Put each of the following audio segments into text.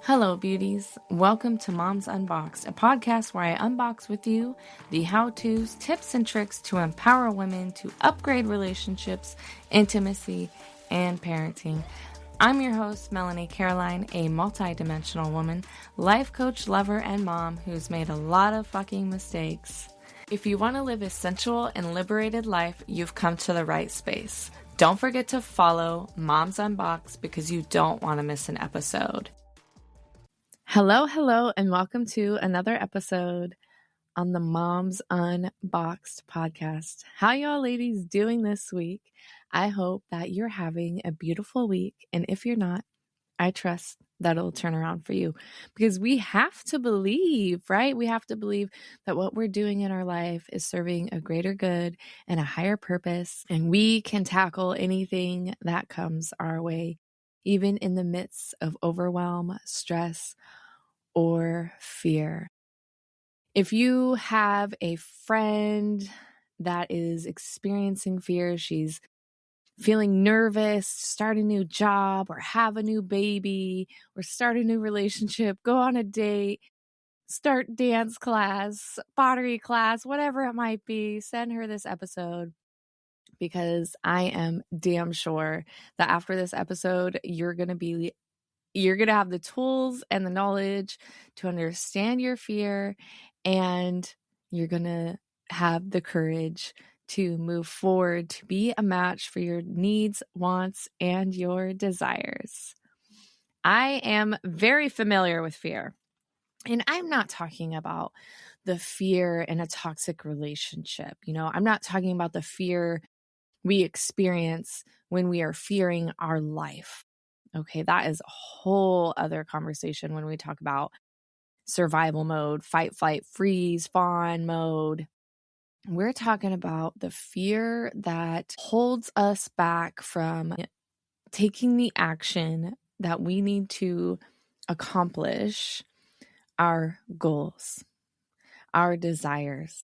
Hello, beauties. Welcome to Moms Unboxed, a podcast where I unbox with you the how-tos, tips, and tricks to empower women to upgrade relationships, intimacy, and parenting. I'm your host, Melanie Carolyn, a multi-dimensional woman, life coach, lover, and mom who's made a lot of fucking mistakes. If you want to live a sensual and liberated life, you've come to the right space. Don't forget to follow Moms Unboxed because you don't want to miss an episode. Hello, and welcome to another episode on the Moms Unboxed podcast. How y'all ladies doing this week? I hope that you're having a beautiful week, and if you're not, I trust that it'll turn around for you because we have to believe, right? We have to believe that what we're doing in our life is serving a greater good and a higher purpose, and we can tackle anything that comes our way, even in the midst of overwhelm, stress, or fear. If you have a friend that is experiencing fear, she's feeling nervous to start a new job or have a new baby or start a new relationship, go on a date, start dance class, pottery class, whatever it might be, send her this episode because I am damn sure that after this episode, you're going to have the tools and the knowledge to understand your fear, and you're going to have the courage to move forward, to be a match for your needs, wants, and your desires. I am very familiar with fear, and I'm not talking about the fear in a toxic relationship. I'm not talking about the fear we experience when we are fearing our life. Okay, that is a whole other conversation when we talk about survival mode, fight, flight, freeze, fawn mode. We're talking about the fear that holds us back from taking the action that we need to accomplish our goals, our desires.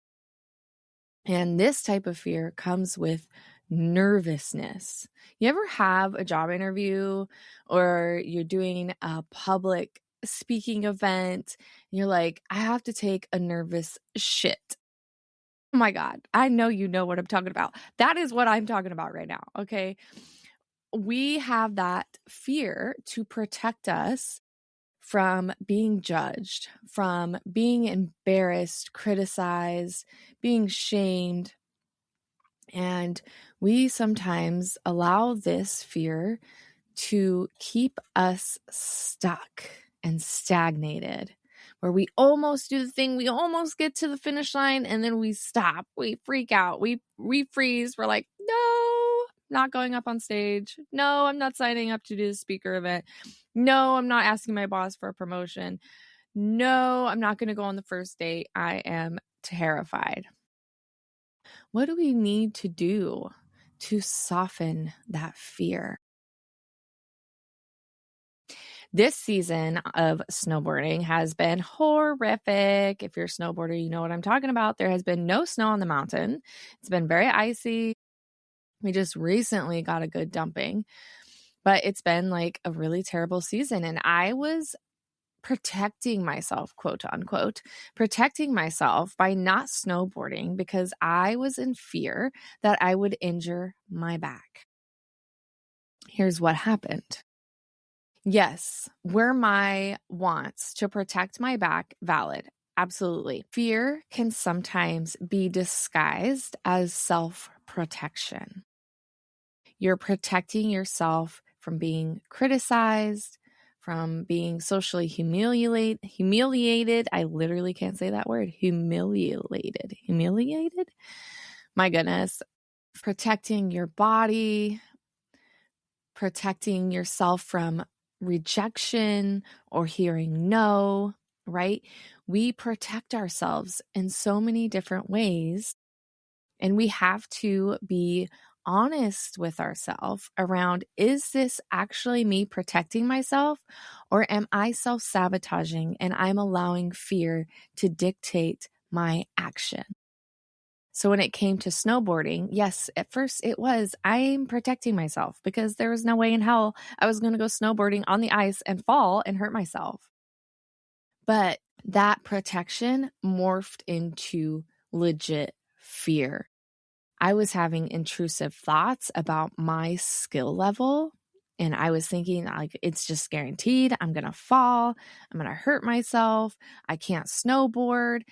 And this type of fear comes with nervousness. You ever have a job interview or you're doing a public speaking event and you're like, I have to take a nervous shit. Oh my God, I know you know what I'm talking about. That is what I'm talking about right now, okay? We have that fear to protect us from being judged, from being embarrassed, criticized, being shamed. And we sometimes allow this fear to keep us stuck and stagnated, where we almost do the thing, we almost get to the finish line, and then we stop, we freak out, we freeze. We're like, no, not going up on stage. No, I'm not signing up to do the speaker event. No, I'm not asking my boss for a promotion. No, I'm not going to go on the first date. I am terrified. What do we need to do to soften that fear? This season of snowboarding has been horrific. If you're a snowboarder, you know what I'm talking about. There has been no snow on the mountain. It's been very icy. We just recently got a good dumping, but it's been like a really terrible season. And I was protecting myself, quote unquote, protecting myself by not snowboarding because I was in fear that I would injure my back. Here's what happened. Yes, were my wants to protect my back valid? Absolutely. Fear can sometimes be disguised as self-protection. You're protecting yourself from being criticized, from being socially humiliated. I literally can't say that word. Humiliated. My goodness. Protecting your body, protecting yourself from rejection or hearing no, right? We protect ourselves in so many different ways, and we have to be honest with ourselves around, is this actually me protecting myself, or am I self-sabotaging and I'm allowing fear to dictate my action? So when it came to snowboarding, yes, at first it was, I'm protecting myself because there was no way in hell I was going to go snowboarding on the ice and fall and hurt myself. But that protection morphed into legit fear. I was having intrusive thoughts about my skill level. And I was thinking, like, it's just guaranteed. I'm going to fall. I'm going to hurt myself. I can't snowboard.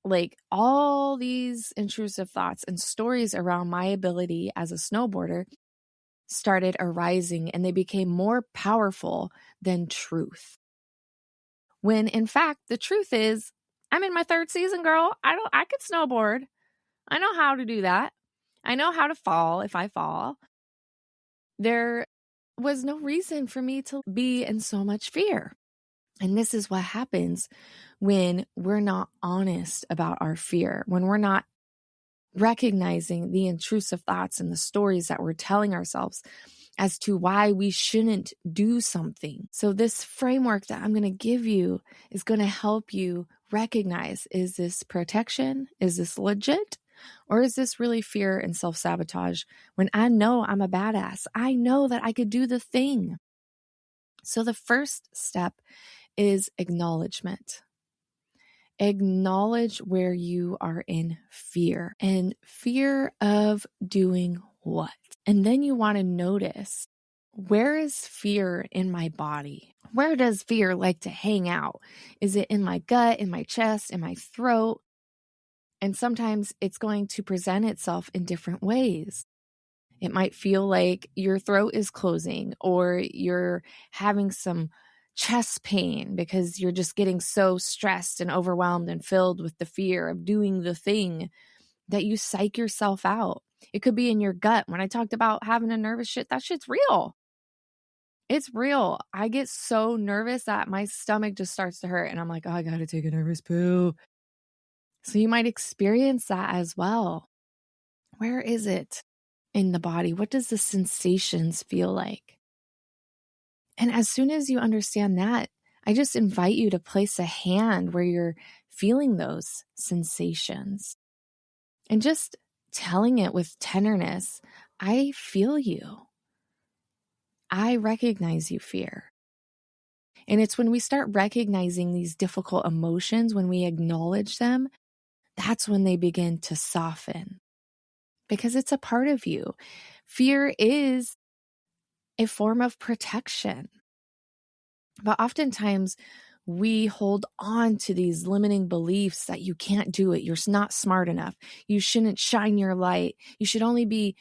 Like, all these intrusive thoughts and stories around my ability as a snowboarder started arising, and they became more powerful than truth. When in fact, the truth is, I'm in my third season, girl. I could snowboard. I know how to do that. I know how to fall if I fall. There was no reason for me to be in so much fear. And this is what happens when we're not honest about our fear, when we're not recognizing the intrusive thoughts and the stories that we're telling ourselves as to why we shouldn't do something. So this framework that I'm going to give you is going to help you recognize, is this protection? Is this legit? Or is this really fear and self-sabotage when I know I'm a badass? I know that I could do the thing. So the first step is acknowledgement. Acknowledge where you are in fear, and fear of doing what? And then you want to notice, where is fear in my body? Where does fear like to hang out? Is it in my gut, in my chest, in my throat? And sometimes it's going to present itself in different ways. It might feel like your throat is closing, or you're having some chest pain because you're just getting so stressed and overwhelmed and filled with the fear of doing the thing that you psych yourself out. It could be in your gut. When I talked about having a nervous shit, that shit's real. It's real. I get so nervous that my stomach just starts to hurt, and I'm like, oh, I got to take a nervous poo. So you might experience that as well. Where is it in the body? What does the sensations feel like? And as soon as you understand that, I just invite you to place a hand where you're feeling those sensations and just telling it with tenderness, I feel you. I recognize you, fear. And it's when we start recognizing these difficult emotions, when we acknowledge them, that's when they begin to soften, because it's a part of you. Fear is a form of protection. But oftentimes we hold on to these limiting beliefs that you can't do it. You're not smart enough. You shouldn't shine your light. You should only be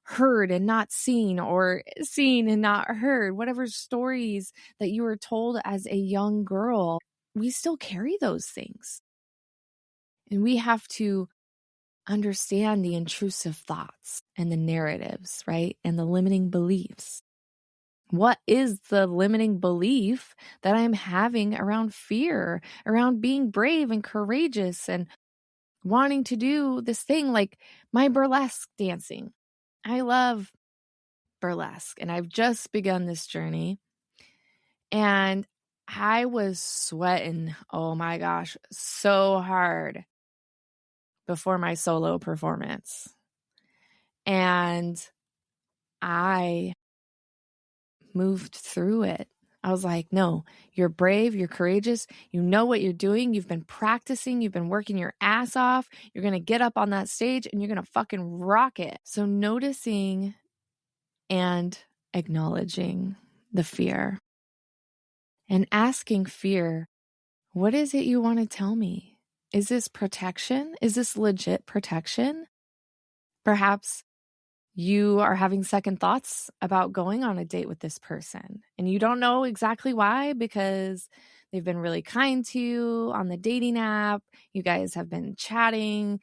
heard and not seen, or seen and not heard. Whatever stories that you were told as a young girl, we still carry those things. And we have to understand the intrusive thoughts and the narratives, right? And the limiting beliefs. What is the limiting belief that I'm having around fear, around being brave and courageous and wanting to do this thing like my burlesque dancing? I love burlesque, and I've just begun this journey, and I was sweating, oh my gosh, so hard before my solo performance. And I moved through it. I was like, no, you're brave, you're courageous, you know what you're doing, you've been practicing, you've been working your ass off, you're going to get up on that stage and you're going to fucking rock it. So noticing and acknowledging the fear and asking fear, what is it you want to tell me? Is this protection? Is this legit protection? Perhaps you are having second thoughts about going on a date with this person, and you don't know exactly why, because they've been really kind to you on the dating app. You guys have been chatting,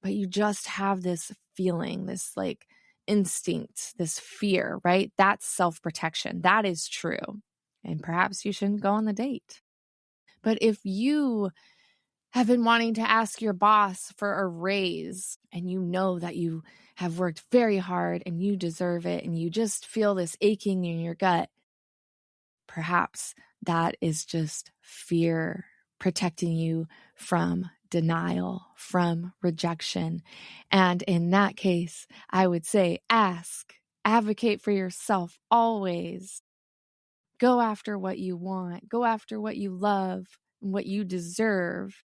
but you just have this feeling, this like instinct, this fear, right? That's self-protection. That is true. And perhaps you shouldn't go on the date. But if you have been wanting to ask your boss for a raise, and you know that you have worked very hard and you deserve it, and you just feel this aching in your gut, perhaps that is just fear protecting you from denial, from rejection. And in that case, I would say ask, advocate for yourself always. Go after what you want, go after what you love. what you deserve.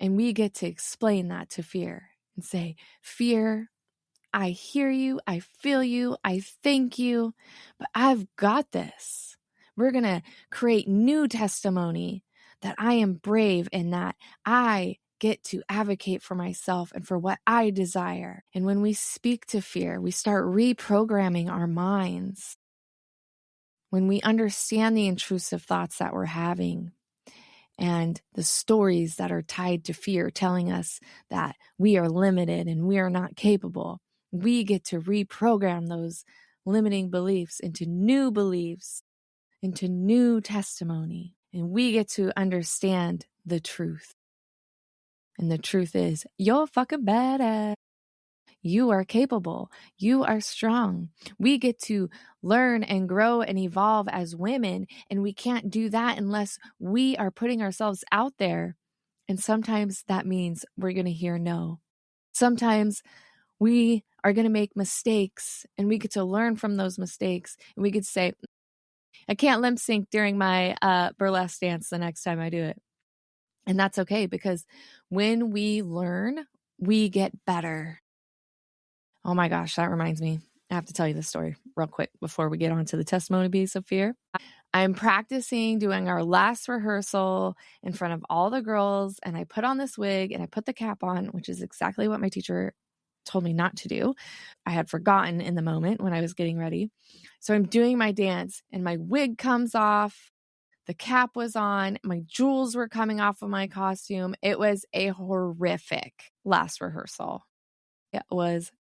And we get to explain that to fear and say, fear, I hear you, I feel you, I thank you, but I've got this. We're going to create new testimony that I am brave and that I get to advocate for myself and for what I desire. And when we speak to fear, we start reprogramming our minds. When we understand the intrusive thoughts that we're having and the stories that are tied to fear telling us that we are limited and we are not capable, we get to reprogram those limiting beliefs into new beliefs, into new testimony, and we get to understand the truth. And the truth is, you're fucking badass. You are capable. You are strong. We get to learn and grow and evolve as women, and we can't do that unless we are putting ourselves out there. And sometimes that means we're going to hear no. Sometimes we are going to make mistakes, and we get to learn from those mistakes. And we could say, I can't lip sync during my burlesque dance the next time I do it. And that's okay, because when we learn, we get better. Oh my gosh, that reminds me. I have to tell you this story real quick before we get on to the testimony piece of fear. I'm practicing doing our last rehearsal in front of all the girls, and I put on this wig and I put the cap on, which is exactly what my teacher told me not to do. I had forgotten in the moment when I was getting ready. So I'm doing my dance and my wig comes off. The cap was on. My jewels were coming off of my costume. It was a horrific last rehearsal. It was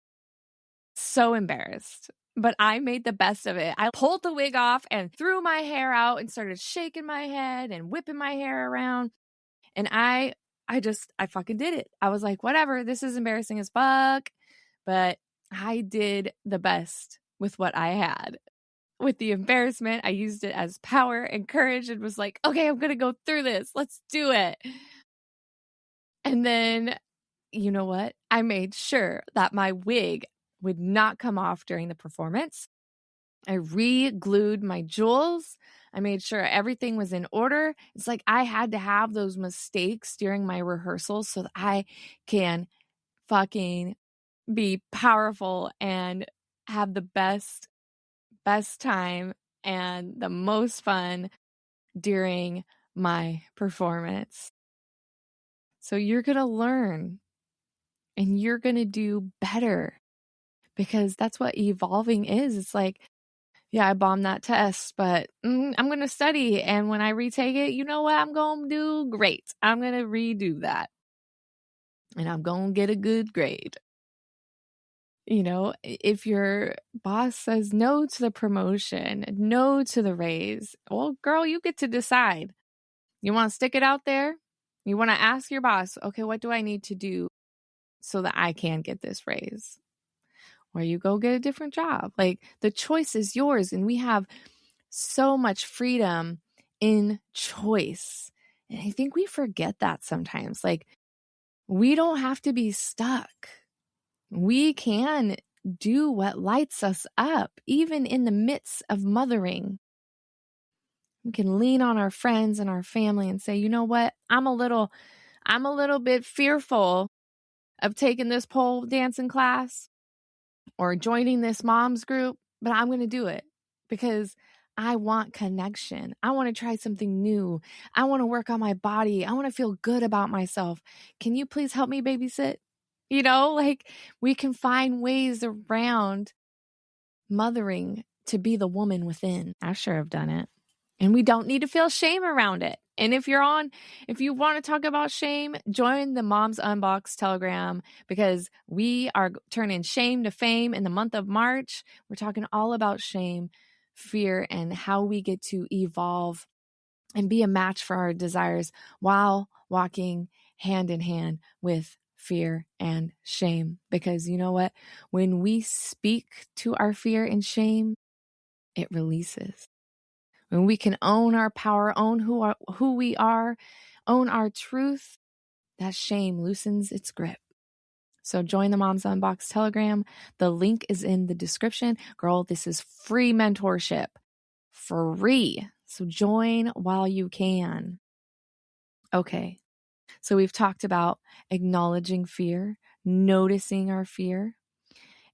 so embarrassed, but I made the best of it. I pulled the wig off and threw my hair out and started shaking my head and whipping my hair around. And I fucking did it. I was like, whatever, this is embarrassing as fuck. But I did the best with what I had. With the embarrassment, I used it as power and courage and was like, okay, I'm going to go through this. Let's do it. And then, you know what? I made sure that my wig would not come off during the performance. I re-glued my jewels. I made sure everything was in order. It's like I had to have those mistakes during my rehearsals so that I can fucking be powerful and have the best time and the most fun during my performance. So you're going to learn and you're going to do better, because that's what evolving is. It's like, yeah, I bombed that test, but I'm going to study. And when I retake it, you know what? I'm going to do great. I'm going to redo that. And I'm going to get a good grade. You know, if your boss says no to the promotion, no to the raise, well, girl, you get to decide. You want to stick it out there? You want to ask your boss, okay, what do I need to do so that I can get this raise? Or you go get a different job. Like, the choice is yours. And we have so much freedom in choice. And I think we forget that sometimes. Like, we don't have to be stuck. We can do what lights us up, even in the midst of mothering. We can lean on our friends and our family and say, you know what? I'm a little bit fearful of taking this pole dancing class or joining this mom's group, but I'm going to do it because I want connection. I want to try something new. I want to work on my body. I want to feel good about myself. Can you please help me babysit? You know, like, we can find ways around mothering to be the woman within. I sure have done it. And we don't need to feel shame around it. And if you want to talk about shame, join the Moms Unboxed Telegram, because we are turning shame to fame in the month of March. We're talking all about shame, fear, and how we get to evolve and be a match for our desires while walking hand in hand with fear and shame. Because you know what? When we speak to our fear and shame, it releases. When we can own our power, own who we are, own our truth, that shame loosens its grip. So join the Moms Unboxed Telegram. The link is in the description. Girl, this is free mentorship. Free. So join while you can. Okay, so we've talked about acknowledging fear, noticing our fear,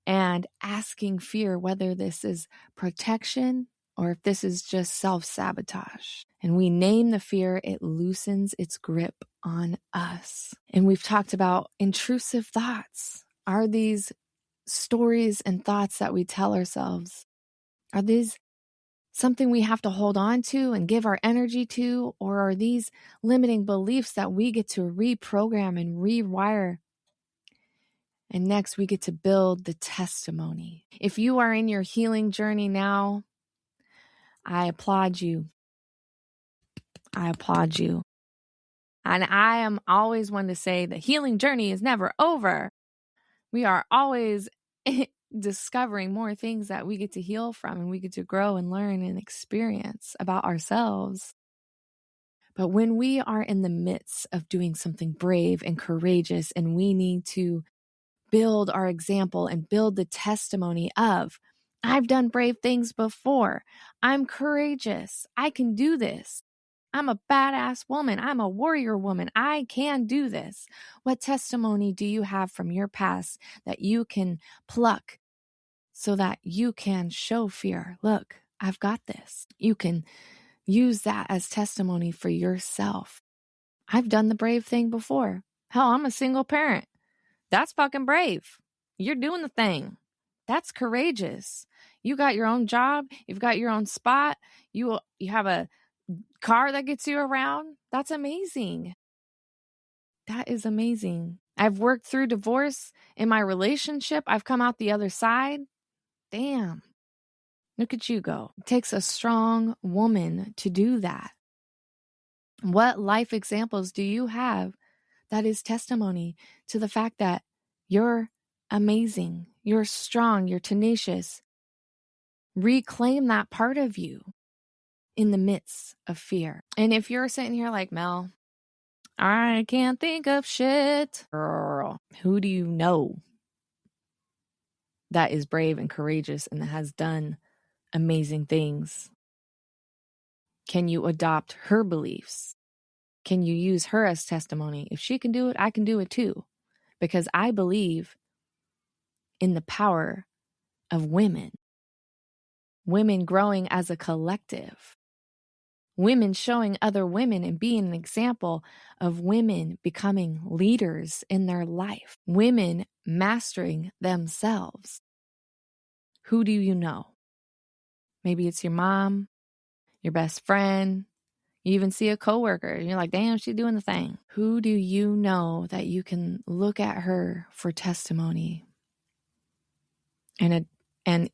and asking fear whether this is protection or if this is just self-sabotage. And we name the fear, it loosens its grip on us. And we've talked about intrusive thoughts. Are these stories and thoughts that we tell ourselves, are these something we have to hold on to and give our energy to? Or are these limiting beliefs that we get to reprogram and rewire? And next, we get to build the testimony. If you are in your healing journey now, I applaud you. I applaud you. And I am always one to say the healing journey is never over. We are always discovering more things that we get to heal from, and we get to grow and learn and experience about ourselves. But when we are in the midst of doing something brave and courageous, and we need to build our example and build the testimony of, I've done brave things before. I'm courageous. I can do this. I'm a badass woman. I'm a warrior woman. I can do this. What testimony do you have from your past that you can pluck so that you can show fear? Look, I've got this. You can use that as testimony for yourself. I've done the brave thing before. Hell, I'm a single parent. That's fucking brave. You're doing the thing. That's courageous. You got your own job. You've got your own spot. You have a car that gets you around. That's amazing. That is amazing. I've worked through divorce in my relationship. I've come out the other side. Damn. Look at you go. It takes a strong woman to do that. What life examples do you have that is testimony to the fact that you're amazing, you're strong, you're tenacious? Reclaim that part of you in the midst of fear. And if you're sitting here like, Mel, I can't think of shit, girl, who do you know that is brave and courageous and that has done amazing things? Can you adopt her beliefs? Can you use her as testimony? If she can do it, I can do it too. Because I believe in the power of women growing as a collective, women showing other women and being an example of women becoming leaders in their life, women mastering themselves. Who do you know? Maybe it's your mom, your best friend. You even see a coworker and you're like, damn, she's doing the thing. Who do you know that you can look at her for testimony and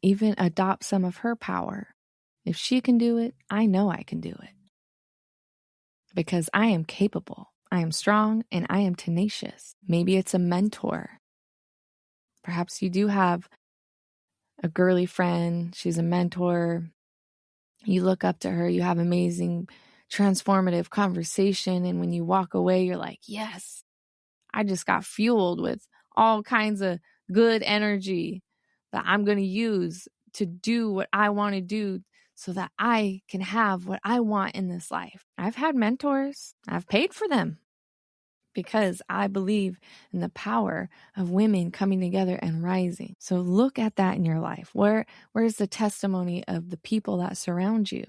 even adopt some of her power? If she can do it, I know I can do it. Because I am capable, I am strong, and I am tenacious. Maybe it's a mentor. Perhaps you do have a girly friend. She's a mentor. You look up to her. You have amazing, transformative conversation. And when you walk away, you're like, yes, I just got fueled with all kinds of good energy that I'm going to use to do what I want to do so that I can have what I want in this life. I've had mentors. I've paid for them because I believe in the power of women coming together and rising. So look at that in your life. Where's the testimony of the people that surround you?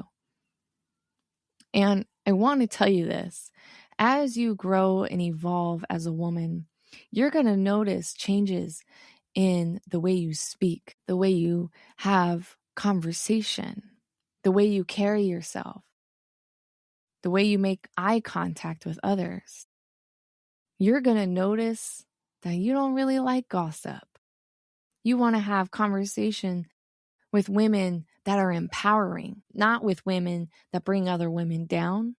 And I want to tell you this. As you grow and evolve as a woman, you're going to notice changes in the way you speak, the way you have conversation, the way you carry yourself, the way you make eye contact with others. You're going to notice that you don't really like gossip. You want to have conversation with women that are empowering, not with women that bring other women down.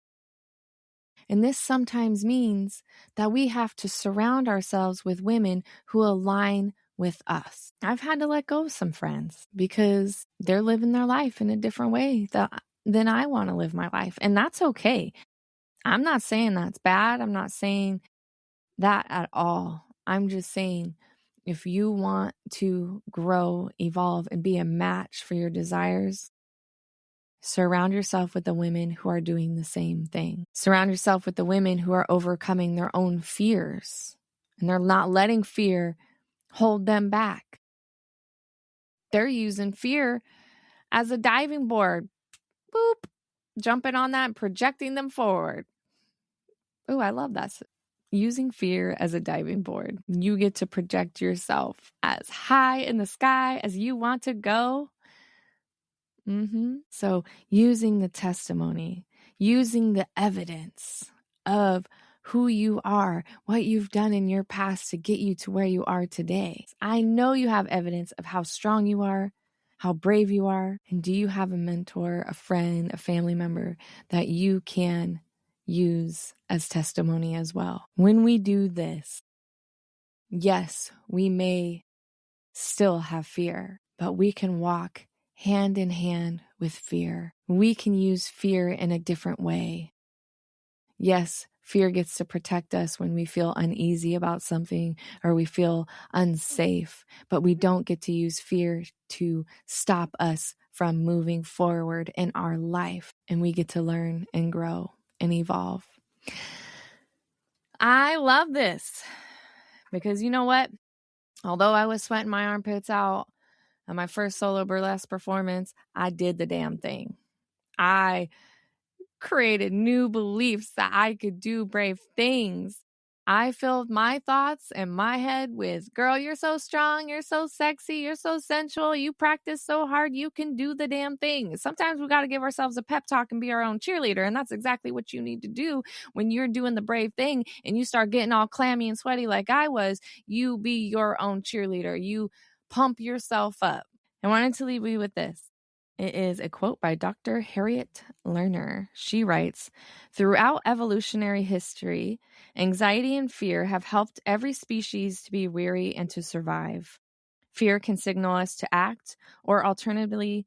And this sometimes means that we have to surround ourselves with women who align with us. I've had to let go of some friends because they're living their life in a different way than I want to live my life. And that's okay. I'm not saying that's bad. I'm not saying that at all. I'm just saying if you want to grow, evolve, and be a match for your desires, Surround yourself with the women who are doing the same thing. Surround yourself with the women who are overcoming their own fears, and they're not letting fear hold them back. They're using fear as a diving board. Boop. Jumping on that and projecting them forward. Oh, I love that. Using fear as a diving board. You get to project yourself as high in the sky as you want to go. So using the testimony, using the evidence of who you are, what you've done in your past to get you to where you are today. I know you have evidence of how strong you are, how brave you are. And do you have a mentor, a friend, a family member that you can use as testimony as well? When we do this, yes, we may still have fear, but we can walk hand in hand with fear. We can use fear in a different way. Yes, fear gets to protect us when we feel uneasy about something or we feel unsafe, but we don't get to use fear to stop us from moving forward in our life, and we get to learn and grow and evolve. I love this because you know what? Although I was sweating my armpits out on my first solo burlesque performance, I did the damn thing. I created new beliefs that I could do brave things. I filled my thoughts and my head with, girl, you're so strong, you're so sexy, you're so sensual, you practice so hard, you can do the damn thing. Sometimes we got to give ourselves a pep talk and be our own cheerleader, and that's exactly what you need to do when you're doing the brave thing and you start getting all clammy and sweaty like I was. You be your own cheerleader. You pump yourself up. I wanted to leave you with this. It is a quote by Dr. Harriet Lerner. She writes, "Throughout evolutionary history, anxiety and fear have helped every species to be weary and to survive. Fear can signal us to act, or alternatively,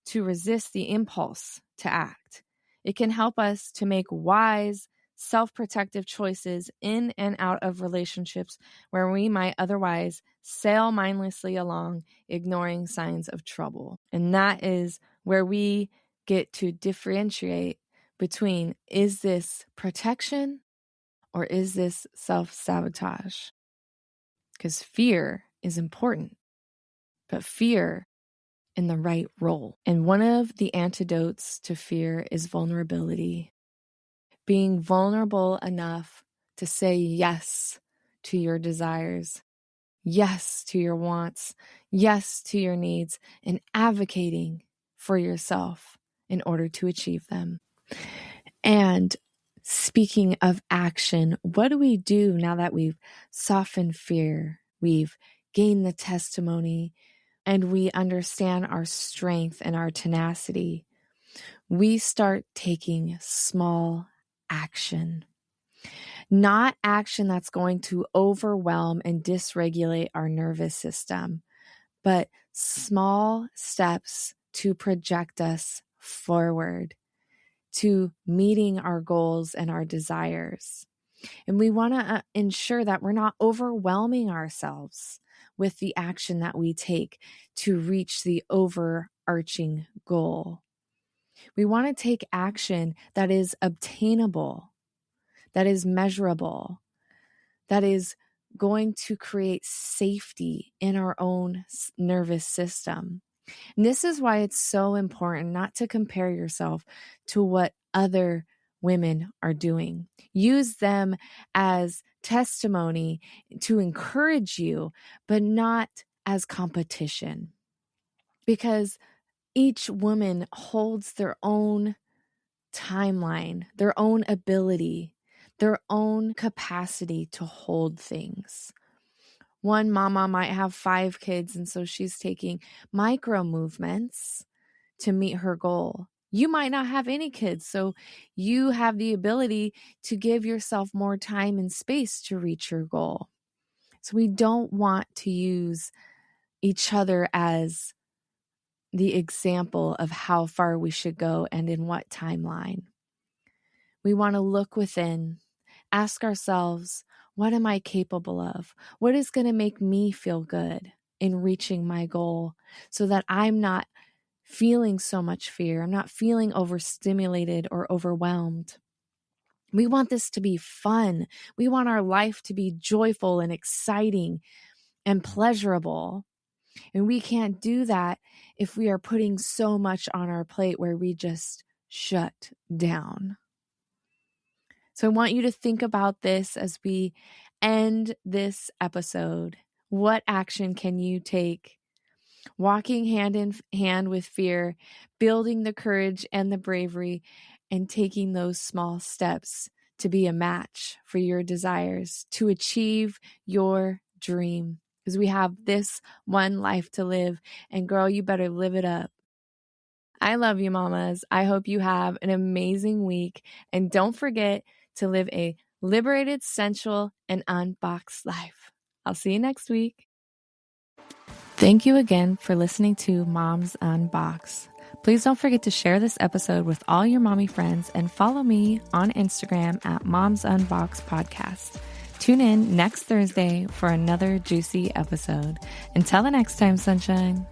to resist the impulse to act. It can help us to make wise, self-protective choices in and out of relationships where we might otherwise sail mindlessly along, ignoring signs of trouble." And that is where we get to differentiate between, is this protection or is this self-sabotage? Because fear is important, but fear in the right role. And one of the antidotes to fear is vulnerability. Being vulnerable enough to say yes to your desires, yes to your wants, yes to your needs, and advocating for yourself in order to achieve them. And speaking of action, what do we do now that we've softened fear, we've gained the testimony, and we understand our strength and our tenacity? We start taking small action. Not action that's going to overwhelm and dysregulate our nervous system, but small steps to project us forward to meeting our goals and our desires. And we want to ensure that we're not overwhelming ourselves with the action that we take to reach the overarching goal. We want to take action that is obtainable, that is measurable, that is going to create safety in our own nervous system. And this is why it's so important not to compare yourself to what other women are doing. Use them as testimony to encourage you, but not as competition. Because each woman holds their own timeline, their own ability, their own capacity to hold things. One mama might have 5 kids, and so she's taking micro movements to meet her goal. You might not have any kids, so you have the ability to give yourself more time and space to reach your goal. So we don't want to use each other as the example of how far we should go and in what timeline. We want to look within, ask ourselves, what am I capable of? What is going to make me feel good in reaching my goal so that I'm not feeling so much fear. I'm not feeling overstimulated or overwhelmed. We want this to be fun. We want our life to be joyful and exciting and pleasurable. And we can't do that if we are putting so much on our plate where we just shut down. So I want you to think about this as we end this episode. What action can you take? Walking hand in hand with fear, building the courage and the bravery, and taking those small steps to be a match for your desires, to achieve your dream. Because we have this one life to live, and girl, you better live it up. I love you, mamas. I hope you have an amazing week, and don't forget to live a liberated, sensual, and unboxed life. I'll see you next week. Thank you again for listening to Moms Unboxed. Please don't forget to share this episode with all your mommy friends and follow me on Instagram at Moms Unboxed Podcast. Tune in next Thursday for another juicy episode. Until the next time, sunshine.